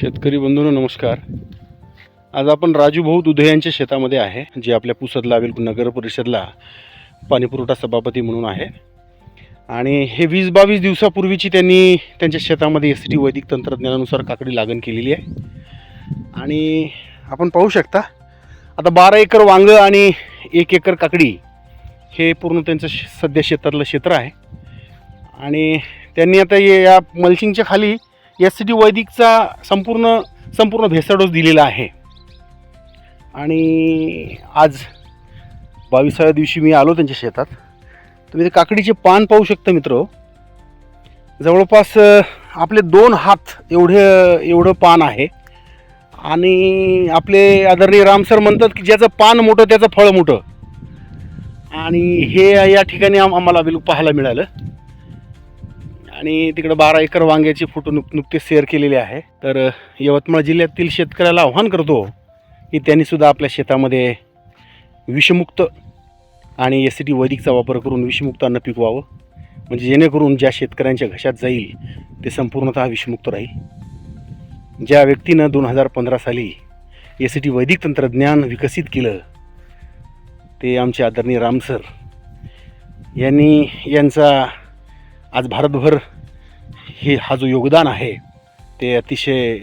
शेतकरी बंधूंनो नमस्कार. आज आपण राजू भाऊ दुधे यांच्या शेतामध्ये आहे, जे आपल्या पुसदला नगर परिषदला पाणीपुरवठा सभापती म्हणून आहे. आणि हे 20-22 दिवसापूर्वीची त्यांनी त्यांच्या शेतामध्ये एस टी वैदिक तंत्रज्ञानानुसार काकडी लागण केलेली आहे. आणि आपण पाहू शकता आता 12 एकर वांगं आणि 1 एकर काकडी हे पूर्ण त्यांचं सध्या शेतातलं क्षेत्र आहे. आणि त्यांनी आता या मल्चिंगच्या खाली एस टी वैदिकचा संपूर्ण भेसळ डोस दिलेला आहे. आणि आज 22व्या दिवशी मी आलो त्यांच्या शेतात. तुम्ही ते काकडीचे पान पाहू शकता मित्र, जवळपास आपले 2 हात एवढं पान आहे. आणि आपले आदरणीय रामसर म्हणतात की ज्याचं पान मोठं त्याचं फळ मोठं. आणि हे या ठिकाणी आम्हाला पाहायला मिळालं. आणि तिकडे 12 एकर वांग्याचे फोटो नुकतेच शेअर केलेले आहे. तर यवतमाळ जिल्ह्यातील शेतकऱ्याला आव्हान करतो की त्यांनीसुद्धा आपल्या शेतामध्ये विषमुक्त आणि एस टी वैदिकचा वापर करून विषमुक्त अन्न पिकवावं, म्हणजे जेणेकरून ज्या शेतकऱ्यांच्या घशात जाईल ते संपूर्णतः विषमुक्त राहील. ज्या व्यक्तीनं 2015 साली एस टी वैदिक तंत्रज्ञान विकसित केलं ते आमचे आदरणीय रामसर यांचा आज भारतभर हा जो योगदान आहे ते अतिशय